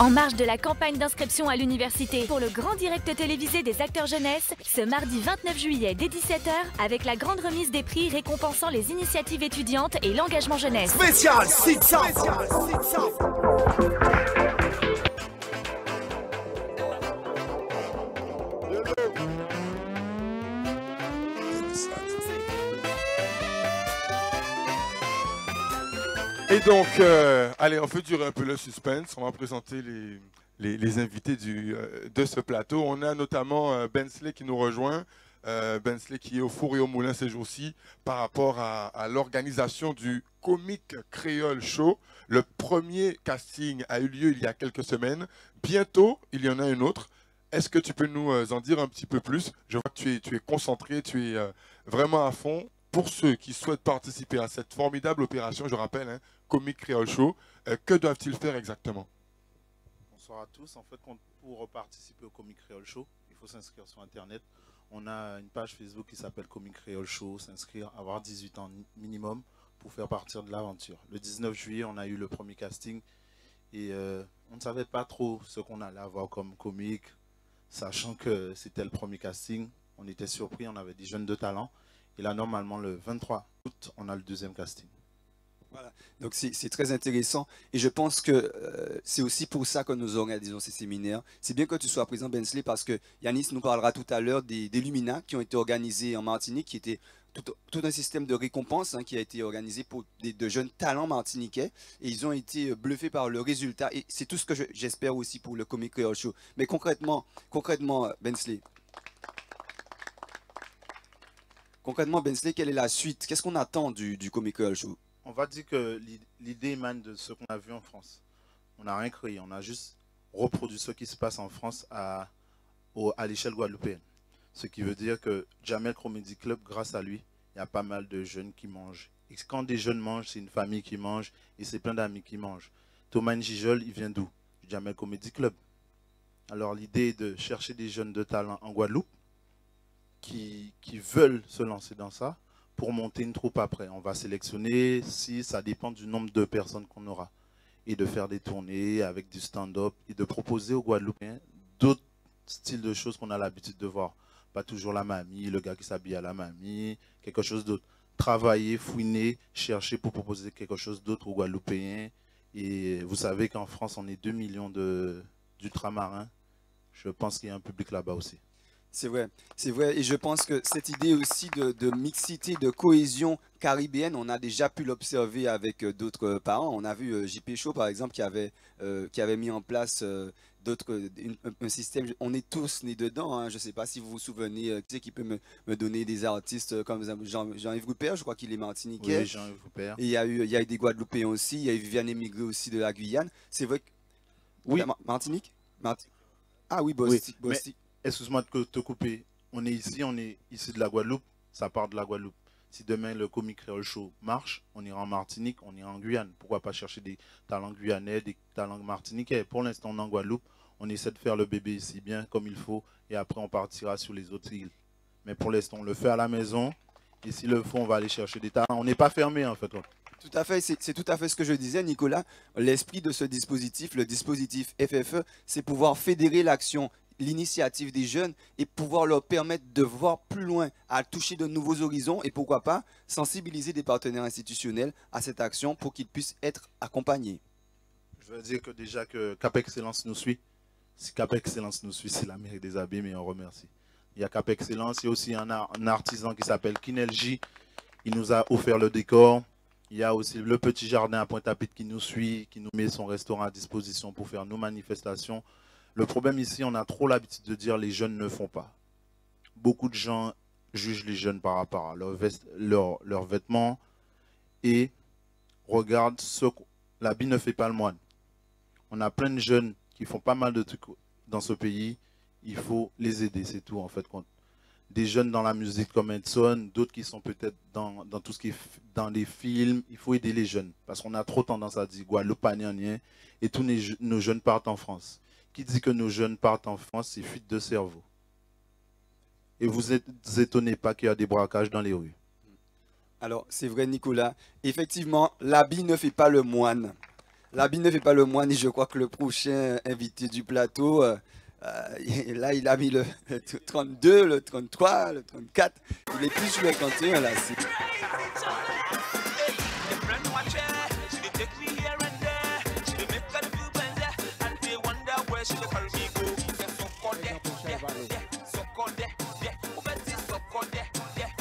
En marge de la campagne d'inscription à l'université pour le grand direct télévisé des acteurs jeunesse, ce mardi 29 juillet dès 17h, avec la grande remise des prix récompensant les initiatives étudiantes et l'engagement jeunesse. Spécial Sitsa. Et donc, allez, on fait durer un peu le suspense. On va présenter les invités de ce plateau. On a notamment Bensley qui nous rejoint. Bensley qui est au four et au moulin ces jours-ci par rapport à l'organisation du Comic Creole Show. Le premier casting a eu lieu il y a quelques semaines. Bientôt, il y en a un autre. Est-ce que tu peux nous en dire un petit peu plus? Je vois que tu es concentré, tu es vraiment à fond. Pour ceux qui souhaitent participer à cette formidable opération, je rappelle, hein, Comic Creole Show, que doivent-ils faire exactement? Bonsoir à tous. En fait, pour participer au Comic Creole Show, il faut s'inscrire sur Internet. On a une page Facebook qui s'appelle Comic Creole Show, s'inscrire, avoir 18 ans minimum pour faire partir de l'aventure. Le 19 juillet, on a eu le premier casting et on ne savait pas trop ce qu'on allait avoir comme comique, sachant que c'était le premier casting. On était surpris, on avait des jeunes de talent. Et là, normalement, le 23 août, on a le deuxième casting. Voilà, donc c'est très intéressant et je pense que c'est aussi pour ça que nous organisons ces séminaires. C'est bien que tu sois présent, Bensley, parce que Yanis nous parlera tout à l'heure des Lumina qui ont été organisés en Martinique, qui était tout un système de récompense qui a été organisé pour de jeunes talents martiniquais et ils ont été bluffés par le résultat et c'est tout ce que j'espère aussi pour le Comic Creole Show. Mais concrètement, Bensley, quelle est la suite? Qu'est-ce qu'on attend du Comic Creole Show? On va dire que l'idée émane de ce qu'on a vu en France. On n'a rien créé, on a juste reproduit ce qui se passe en France à l'échelle guadeloupéenne. Ce qui veut dire que Jamel Comedy Club, grâce à lui, il y a pas mal de jeunes qui mangent. Et quand des jeunes mangent, c'est une famille qui mange et c'est plein d'amis qui mangent. Thomas Njijol, il vient d'où? Du Jamel Comedy Club. Alors l'idée est de chercher des jeunes de talent en Guadeloupe qui veulent se lancer dans ça pour monter une troupe après. On va sélectionner, si ça dépend du nombre de personnes qu'on aura. Et de faire des tournées avec du stand-up et de proposer aux Guadeloupéens d'autres styles de choses qu'on a l'habitude de voir. Pas toujours la mamie, le gars qui s'habille à la mamie, quelque chose d'autre. Travailler, fouiner, chercher pour proposer quelque chose d'autre aux Guadeloupéens. Et vous savez qu'en France, on est 2 millions d'ultramarins. Je pense qu'il y a un public là-bas aussi. C'est vrai, et je pense que cette idée aussi de mixité, de cohésion caribéenne, on a déjà pu l'observer avec d'autres parents. On a vu JP Show par exemple qui avait mis en place un système, on est tous nés dedans, hein. Je ne sais pas si vous vous souvenez, qui peut me donner des artistes comme Jean-Yves Rupert, je crois qu'il est martiniquais. Oui, Jean-Yves Rupert. Et il y a eu des Guadeloupéens aussi, il y a eu Viviane émigrée aussi de la Guyane. C'est vrai que... Oui. Martinique Ah oui, Bostique. Oui, excuse-moi de te couper. On est ici de la Guadeloupe, ça part de la Guadeloupe. Si demain le Comic Creole Show marche, on ira en Martinique, on ira en Guyane. Pourquoi pas chercher des talents guyanais, des talents martiniquais? Pour l'instant, on est en Guadeloupe, on essaie de faire le bébé ici bien comme il faut et après on partira sur les autres îles. Mais pour l'instant, on le fait à la maison et s'il le faut, on va aller chercher des talents. On n'est pas fermé en fait. Tout à fait, c'est tout à fait ce que je disais, Nicolas. L'esprit de ce dispositif, le dispositif FFE, c'est pouvoir fédérer l'action, l'initiative des jeunes et pouvoir leur permettre de voir plus loin, à toucher de nouveaux horizons et pourquoi pas sensibiliser des partenaires institutionnels à cette action pour qu'ils puissent être accompagnés. Je veux dire que déjà que Cap Excellence nous suit. Si Cap Excellence nous suit, c'est la mairie des Abîmes et on remercie. Il y a Cap Excellence, il y a aussi un artisan qui s'appelle Kinelji. Il nous a offert le décor. Il y a aussi le Petit Jardin à Pointe-à-Pitre qui nous suit, qui nous met son restaurant à disposition pour faire nos manifestations. Le problème ici, on a trop l'habitude de dire les jeunes ne font pas. Beaucoup de gens jugent les jeunes par rapport à leurs vêtements et regardent l'habit ne fait pas le moine. On a plein de jeunes qui font pas mal de trucs dans ce pays. Il faut les aider, c'est tout en fait. Des jeunes dans la musique comme Edson, d'autres qui sont peut-être dans tout ce qui est dans les films. Il faut aider les jeunes parce qu'on a trop tendance à dire Guadeloupe, et tous nos jeunes partent en France. Qui dit que nos jeunes partent en France, c'est fuite de cerveau. Et vous étonnez pas qu'il y a des braquages dans les rues. Alors, c'est vrai, Nicolas. Effectivement, l'habit ne fait pas le moine. l'habit ne fait pas le moine et je crois que le prochain invité du plateau, là il a mis le 32, le 33, le 34, il est plus sur le 31 là.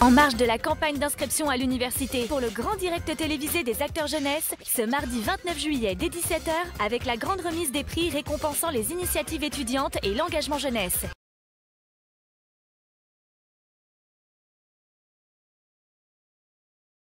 En marge de la campagne d'inscription à l'université pour le grand direct télévisé des acteurs jeunesse, ce mardi 29 juillet dès 17h, avec la grande remise des prix récompensant les initiatives étudiantes et l'engagement jeunesse.